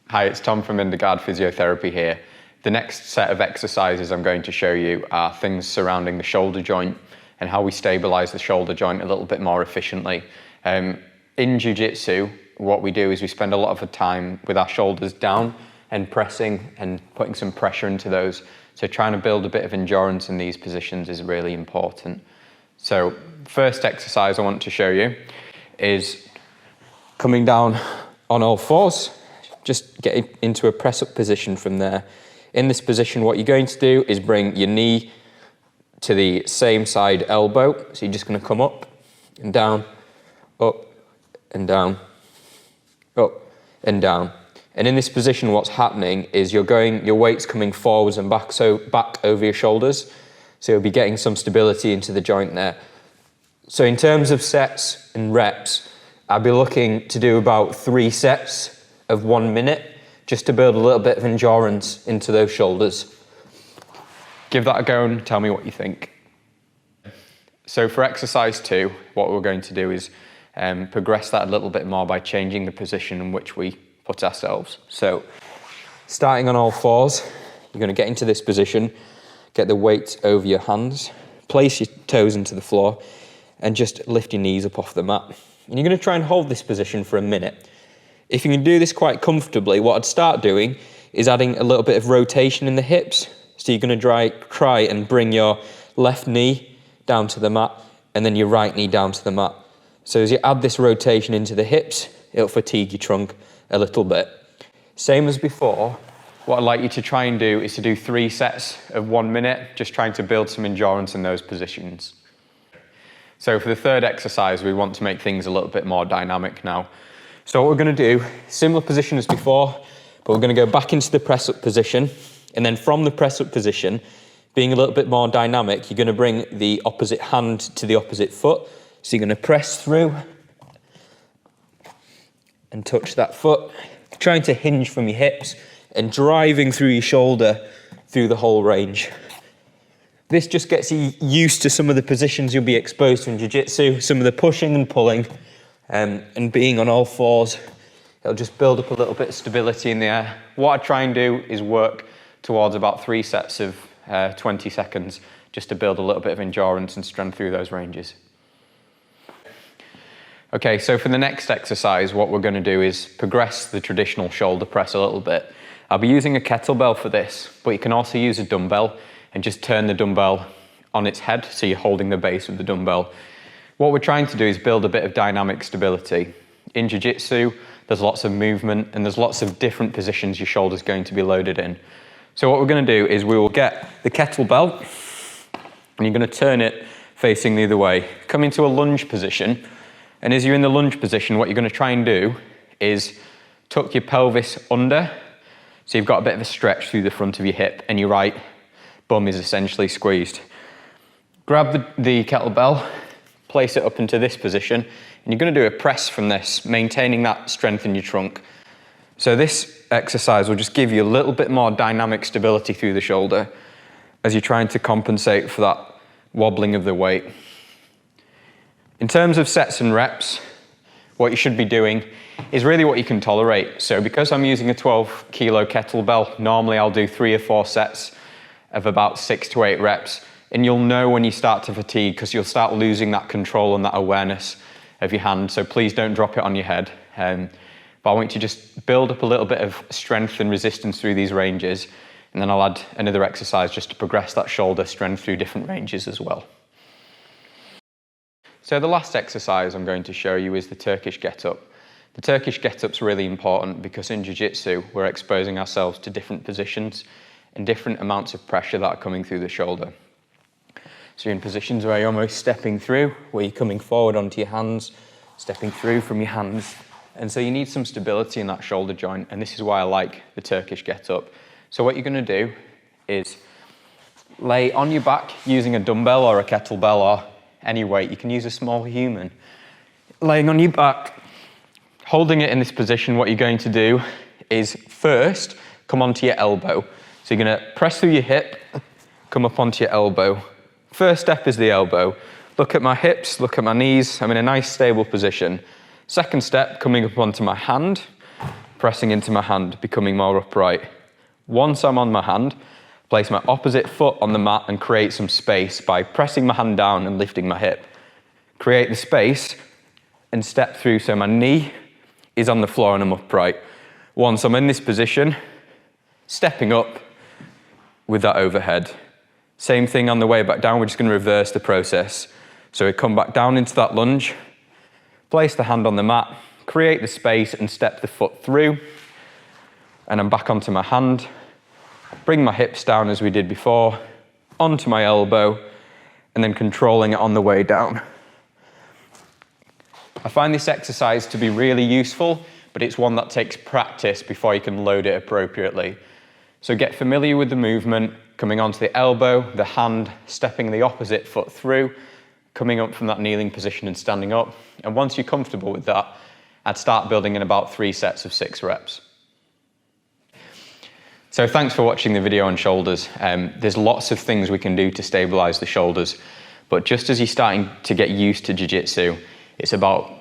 Hi, it's Tom from Underguard Physiotherapy here. The next set of exercises I'm going to show you are things surrounding the shoulder joint and how we stabilise the shoulder joint a little bit more efficiently. In Jiu-Jitsu, what we do is we spend a lot of time with our shoulders down and pressing and putting some pressure into those. So trying to build a bit of endurance in these positions is really important. So first exercise I want to show you is coming down on all fours. Just get into a press-up position from there. In this position, what you're going to do is bring your knee to the same side elbow. So you're just going to come up and down, up and down, up and down. And in this position, what's happening is your weight's coming forwards and back, so back over your shoulders. So you'll be getting some stability into the joint there. So in terms of sets and reps, I'll be looking to do about 3 sets of 1 minute, just to build a little bit of endurance into those shoulders. Give that a go and tell me what you think. So for exercise 2, what we're going to do is progress that a little bit more by changing the position in which we put ourselves. So starting on all fours, you're going to get into this position, get the weight over your hands, place your toes into the floor, and just lift your knees up off the mat. And you're going to try and hold this position for a minute. If you can do this quite comfortably, what I'd start doing is adding a little bit of rotation in the hips. So you're going to try and bring your left knee down to the mat and then your right knee down to the mat. So as you add this rotation into the hips, it'll fatigue your trunk a little bit. Same as before, what I'd like you to try and do is to do 3 sets of 1 minute, just trying to build some endurance in those positions. So for the third exercise, we want to make things a little bit more dynamic now. So what we're going to do, similar position as before, but we're going to go back into the press-up position, and then from the press-up position, being a little bit more dynamic, you're going to bring the opposite hand to the opposite foot. So you're going to press through and touch that foot, trying to hinge from your hips and driving through your shoulder through the whole range. This just gets you used to some of the positions you'll be exposed to in Jiu-Jitsu, some of the pushing and pulling. And being on all fours, it'll just build up a little bit of stability in the air. What I try and do is work towards about 3 sets of 20 seconds, just to build a little bit of endurance and strength through those ranges. Okay, so for the next exercise, what we're going to do is progress the traditional shoulder press a little bit. I'll be using a kettlebell for this, but you can also use a dumbbell and just turn the dumbbell on its head, so you're holding the base of the dumbbell. What we're trying to do is build a bit of dynamic stability. In Jiu-Jitsu, there's lots of movement and there's lots of different positions your shoulder's going to be loaded in. So what we're going to do is we will get the kettlebell and you're going to turn it facing the other way. Come into a lunge position, and as you're in the lunge position, what you're going to try and do is tuck your pelvis under, so you've got a bit of a stretch through the front of your hip and your right bum is essentially squeezed. Grab the kettlebell, place it up into this position, and you're going to do a press from this, maintaining that strength in your trunk. So this exercise will just give you a little bit more dynamic stability through the shoulder as you're trying to compensate for that wobbling of the weight. In terms of sets and reps, what you should be doing is really what you can tolerate. So because I'm using a 12 kilo kettlebell, normally I'll do 3 or 4 sets of about 6 to 8 reps. And you'll know when you start to fatigue because you'll start losing that control and that awareness of your hand. So please don't drop it on your head. But I want you to just build up a little bit of strength and resistance through these ranges. And then I'll add another exercise just to progress that shoulder strength through different ranges as well. So the last exercise I'm going to show you is the Turkish Get Up. The Turkish Get Up's really important because in Jiu-Jitsu, we're exposing ourselves to different positions and different amounts of pressure that are coming through the shoulder. So you're in positions where you're almost stepping through, where you're coming forward onto your hands, stepping through from your hands. And so you need some stability in that shoulder joint, and this is why I like the Turkish Get Up. So what you're going to do is lay on your back using a dumbbell or a kettlebell or any weight. You can use a small human. Laying on your back, holding it in this position, what you're going to do is first come onto your elbow. So you're going to press through your hip, come up onto your elbow. First step is the elbow. Look at my hips, look at my knees. I'm in a nice stable position. Second step, coming up onto my hand, pressing into my hand, becoming more upright. Once I'm on my hand, place my opposite foot on the mat and create some space by pressing my hand down and lifting my hip. Create the space and step through so my knee is on the floor and I'm upright. Once I'm in this position, stepping up with that overhead. Same thing on the way back down, we're just going to reverse the process. So we come back down into that lunge, place the hand on the mat, create the space and step the foot through, and I'm back onto my hand. Bring my hips down as we did before, onto my elbow, and then controlling it on the way down. I find this exercise to be really useful, but it's one that takes practice before you can load it appropriately. So get familiar with the movement, coming onto the elbow, the hand, stepping the opposite foot through, coming up from that kneeling position and standing up. And once you're comfortable with that, I'd start building in about 3 sets of 6 reps. So thanks for watching the video on shoulders. There's lots of things we can do to stabilize the shoulders, but just as you're starting to get used to jiu-jitsu, it's about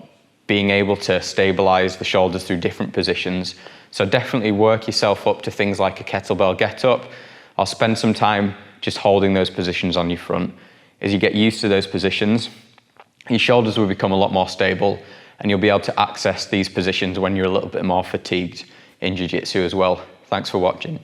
being able to stabilize the shoulders through different positions. So definitely work yourself up to things like a kettlebell get up, or spend some time just holding those positions on your front. As you get used to those positions, your shoulders will become a lot more stable and you'll be able to access these positions when you're a little bit more fatigued in jiu-jitsu as well. Thanks for watching.